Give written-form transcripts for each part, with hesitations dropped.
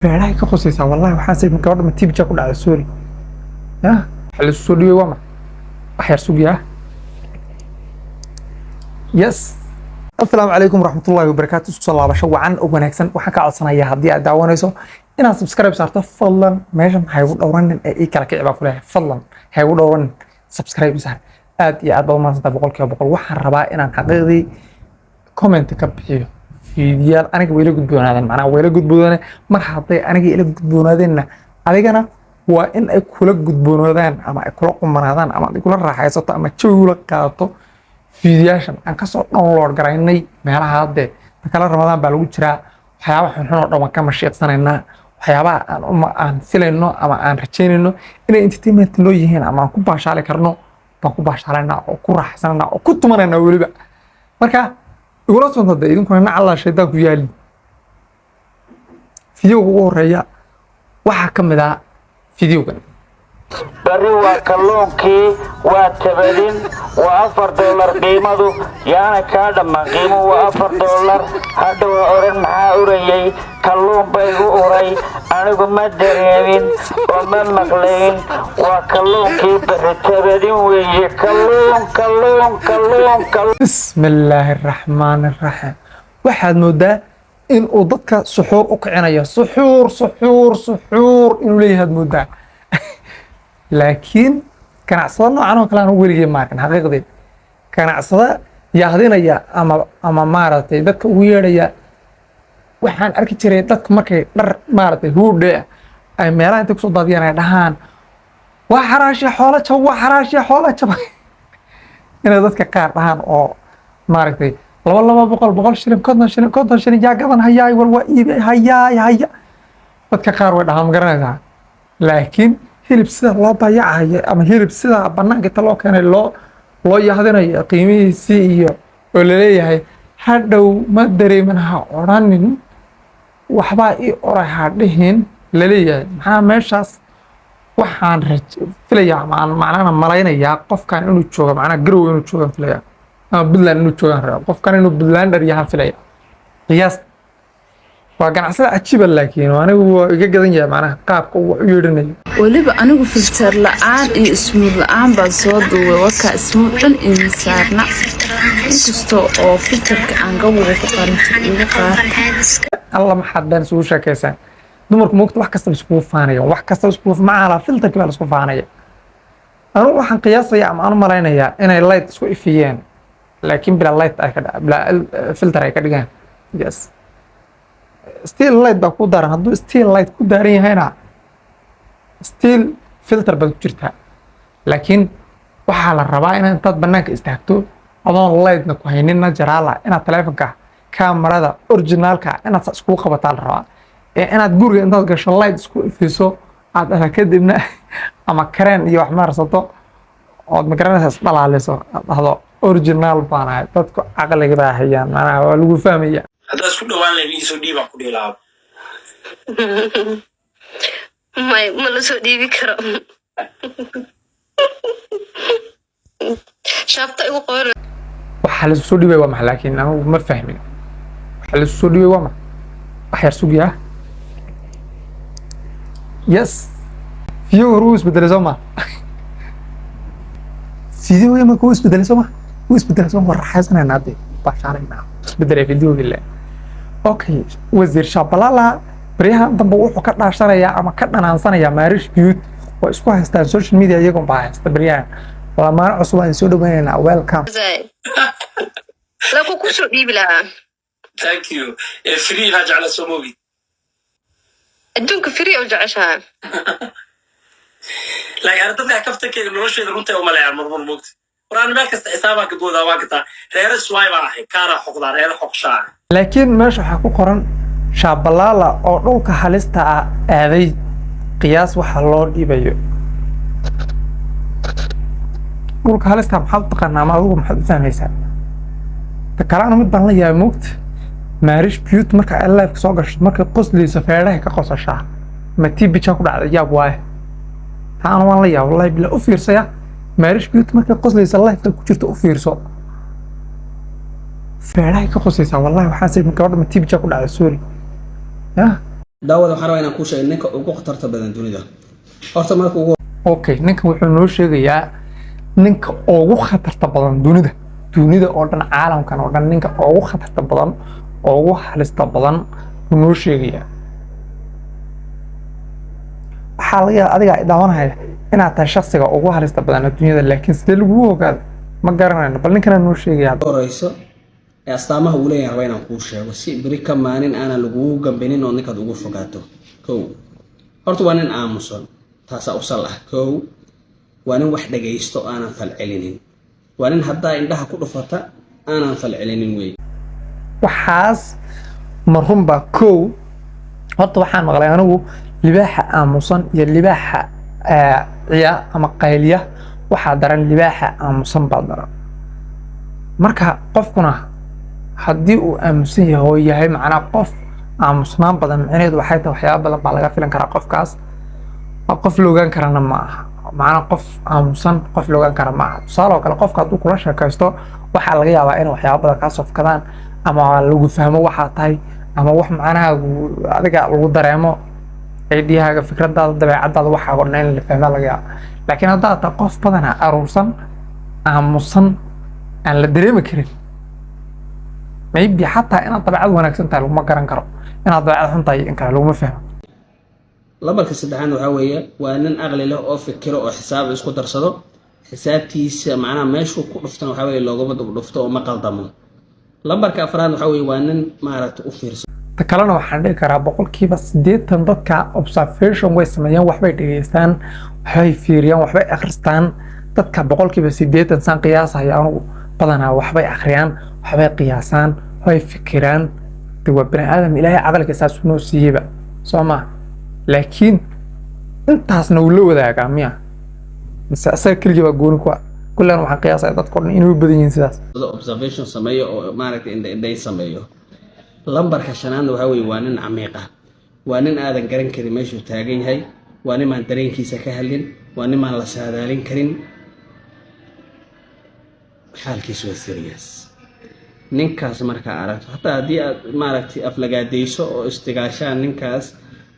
beeraha ka qosaysa wallahi waxaan say gabadha ma tibja ku dhacday sorry ya hal soo dhiyay wama wax yar sugiya yes assalaamu calaykum waraxmatullaahi wabarakaatuh soo laabasho wacan oo wanaagsan waxaan ka codsanayaa haddii aad daawanayso inaad subscribe saarto fadlan meeshan waxay ugu dhowranin ee kala kicibaa ku leeyahay fadlan waxay ugu dhowranin subscribe saar aad iyo aad baa u mahadsantahay boqolkiiba boqol waxaan rabaa inaan xaqiiqdii comment ka bixiyo fiidiyaal aniga wayla gudboonaadeen macnaha wayla gudboonaadeen mar hadday aniga ila gudboonaadeenna adigana waa in ay kula gudboonaadaan ama ay kula qumanaadaan ama ay kula raaxaysato ama jawi la qaato fiidiyaashan aan ka soo download garaynay meelaha hadde kala ramadaan baa lagu jiraa waxyaabaha xunxun oo dhan waan ka mashiiqsanaynaa waxyaabaha aan filayno ama aan rajaynayno inay entertainment noo yihiin ama aan ku baashaali karno baan ku baashaalaynaa oo ku raaxaysanaynaa oo ku tumanaynaa weliba marka igula soontada idinkuna nacala shaydaan ku yaali fiidiyowga ugu horeeya waxaa ka mid ah fiidiyowgan bari waa kalluunkii waa tabadin waa $4 qiimadu yaana kaa dhammaan qiimuhu waa $4 hadha waa oran maxaa urayay kalluun baygu uray anigu ma dareemin oo ma maqlayn waa kalluunkii bari tabadin weeye kalluun bismillaahi raxmaani raxiim waxaad moodaa in uu dadka suxuur u kicinayo suxuur inuu leeyahay moodaa laakiin ganacsada noocan oo kale aan weligay maakan xaqiiqdii ganacsada yahdinaya ama maaragtay dadka ugu yeedhaya waxaan arki jiray dadka markay dhar maaragtay huudhe ay meelaha intay kusoo daadiyaan ay dhahaan waa xaraashii xoolo jaba inay dadka qaar dhahaan oo maaragtay boqol shilin konton shilin yaa gadan hayaay wal waa iibay hayaay dadka qaar way dhahaan ma garanaysaa laakiin hilib sida loo bayacayo ama hilib sida banaanka inta loo keenay loo yahdinayo qiimihiisii iyo oo laleeyahay hadhow ma dareemin ha odhanin waxbaa ii oray ha dhihin laleeyahay maxaa meeshaas waxaan filayaa macnaha malaynayaa qofkan inuu joogo macnaha garow inuu joogaan filayaa ama Puntland inuu joogaan raba qofkan inuu Puntlander yahan filaya qiyaas waa ganacsada cajiba laakiin anigu waa iga gadan yahay macnaha qaabka uu u yeedhinayo waliba anigu filter la'aan iyo ismuud la'aan baan soo duubay warka ismuud dhan iyo saarna inkastoo oo filterka aan gabowga ku qarinta iga qaata alla maxaad baan isugu sheekaysaan dumarku moogta wax kasta iskugu faanaya wax kasta iskugu macaala filterka baa la isku faanaya anigu waxaan qiyaasaya ama aan u malaynayaa inay light isku ifiyeen laakiin bila light ay ka bila filter ay ka dhigaan yes still light baa ku daaran hadduu still light ku daaran yahayna still filter baad ku jirtaa laakiin waxaa la rabaa inaad intaad banaanka istaagto adoon lightna ku haynina jaraala inaad taleefanka kamarada originaalka inaad iskugu qabataa la rabaa ee inaad guriga intaad gasho light isku ifiso aad kadibna ama kareen iyo wax marsato ood magaranaysa dhalaaliso aad dhahdo original baan ahay dadku caqliga baa hayaan macnaha waa lagu fahmaya hadda isku dhawaan lahayn isoo dhiibaan ku dhihi lahaa ma la soo dhiibi karo shaabta igu qoran waxaa la soo dhiibay waa maxay laakiin anigu ma fahmin waxaa la soo dhiibay waa maxay wax yar sugiya yes fiyo hore isbedelay soo ma fiyo ma ku isbedelay soo ma isbedelay soo raaxaysanayna hadda baashaarayna isbedelay fiidiyowga ilaa okay wasiir Shabalala bariyahan dambe wuxuu ka dhaashanayaa ama ka dhanaansanaya Marish Beauty oo isku haystaan social media iyagu baa haysta bariyahan wala maar cusub aan soo dhaweynaa welcome la ku soo dhiibi lahaa thank you free la jecla Somowi adduunka free oo jeceshaa la yardada kaftakeeda nolosheeda runta u maleeyaan marmar moogta waraan meel kasta xisaabaa ka boodaa waa ka reer swipe ah kaara xoqdaan reer xoqshaa laakiin meesha waxaa ku qoran Shabalala oo dhulka halista ah aaday qiyaas waxa loo dhibayo dhulka halista maxaad taqaanaa ma adigu maxaad u fahmaysaa takalaana mid baan la yaabay moogta Marish Beauty marka ay live soo gasho marka qosliisa feeraha ka qosashaa ma tibicha ku dhacday yaab waay taan waan la yaab wallahi bila u fiirsaya Marish Beauty marka qosliisa live ku jirto u fiirso feeraha ka qosaysa wallahi waxaan say gabadha ma tibicha ku dhacday sorry ya daawada waxaan rabaa inaan kuu sheego ninka ugu khatarta badan dunida horta marka ugu okay ninkan wuxuu noo sheegayaa ninka ugu khatarta badan dunida oo dhan caalamkan oo dhan ninka ugu khatarta badan ugu halista badan wuu noo sheegayaa waxaa laga yaabaa adiga ay daawanaya inaad tahay shakhsiga ugu halista badan adduunyada laakiin sidee lagu ogaado ma garanayno bal ninkana noo sheegayaa horeyso ee astaamaha uu leeyahay rabaa inaan kuu sheego si beri ka maalin aanan lagugu gambinin oo ninkaad ugu fogaato kow horta waa nin aamusan taasaa u sal ah kow waa nin wax dhagaysto aanan falcelinin waa nin haddaa indhaha ku dhufata aanan falcelinin wey waxaas marhum baa kow horta waxaan maqlay anigu libaaxa aamusan iyo libaaxa ciya ama qayliya waxaa daran libaaxa aamusan baa daran marka qofkuna haddii uu aamusan yahay oo yahay macnaa qof aamusnaan badan micnaheedu waxay tahay waxyaaba badan baa laga filan karaa qofkaas qof la ogaan karana ma aha macnaa qof aamusan qof la ogaan kara ma aha tusaale oo kale qofka hadduu kula sheekaysto waxaa laga yaabaa in waxyaaba badan kaa sofkadaan ama lagu fahmo waxaa tahay ama wax macnaha adiga lagu dareemo aydiyahaaga fikradaada dabeecadaada waxaa oo dhan in la fahmaa laga yaaba laakiin haddaad tahay qof badanaa aruursan aamusan aan la dareemi karin maybe xataa inaad dabeecad wanaagsan tahay laguma garan karo inaad dabeecad xun tahay in kale laguma fahmo lambarka saddexaad waxaa weeye waa nin aqli leh oo fikiro oo xisaab isku darsado xisaabtiisa macnaha meeshuu ku dhuftana waxaa weeye loogama daba dhufto oo ma qaldamo lambarka afraad waxaa weeye waa nin maaragta u fiirsan ta kalena waxaan dhihi karaa boqolkiiba 80 dadka observation way sameeyaan waxbay dhageystaan waxbay fiiriyaan waxbay akhristaan dadka boqolkiiba 80 saan qiyaasaya anigu badanaa waxbay akhriyaan waxbay qiyaasaan waxbay fikiraan waa bani aadam ilaahay caqliga saas noo siiyeyba soo ma laakiin intaasna wuu la wadaagaa miya mise asaga keligii baa gooni ku ah kullan waxaan qiyaasaya dadka oo dhan inay u badan yihiin sidaas observation sameeyo oo maaragtay indhay sameeyo lambarka shanaadna waxaa weeye waa nin camiiq ah waa nin aadan garan karin meeshuu taagan yahay waa nin aan dareenkiisa ka hadlin waa nin aan la saadaalin karin xaalkiisu waa serious ninkaas markaa aragto hataa haddii aad maaragtay aflagaadayso oo istigaashaan ninkaas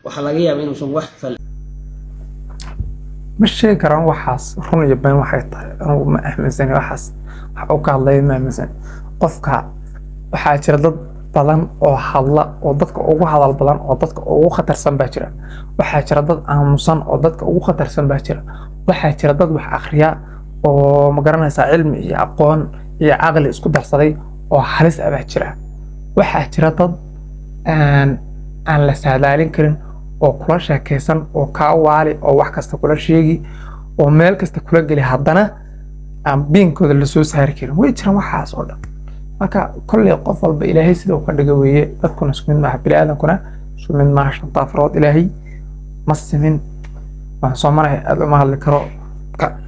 waxaa laga yaabaa inuusan wax ma sheegi karaan waxaas run iyo been waxay tahay anigu ma aaminsani waxaas wax uu ka hadlaya ma aaminsani qofka waxaa jira dad badan oo hadla oo dadka ugu hadal badan oo dadka ugu khatarsan baa jira waxaa jira dad aamusan oo dadka ugu khatarsan baa jira waxaa jira dad wax akhriya oo ma garanaysaa cilmi iyo aqoon iyo caqli isku darsaday oo halis ah baa jira waxaa jira dad aan la saadaalin karin oo kula sheekaysan oo kaa waali oo wax kasta kula sheegi oo meel kasta kula geli haddana aan biinkooda la soo saari karin way jiraan waxaas oo dhan marka kolley qof walba ilaahay sida uu ka dhiga weeye dadkuna isku mid maaha bini aadankuna isku mid maaha shanta afrood ilaahay ma simin waxaan soo marahay aad uma hadli karo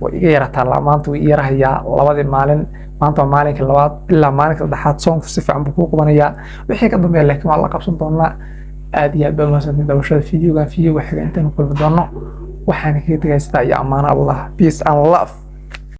way iga yarataa maanta way yarahayaa labadii maalin maanta waa maalinkii labaad ilaa maalinka saddexaad soonku si fiican buu kuu qabanayaa wixii ka dambeeya laakiin waa la qabsan doonaa aad iyo aad baa mahadsantiin dabashada fideoga xiga intaanu kulmi doono waxaan kaga tegay sidaa iyo ammaano allah peace and love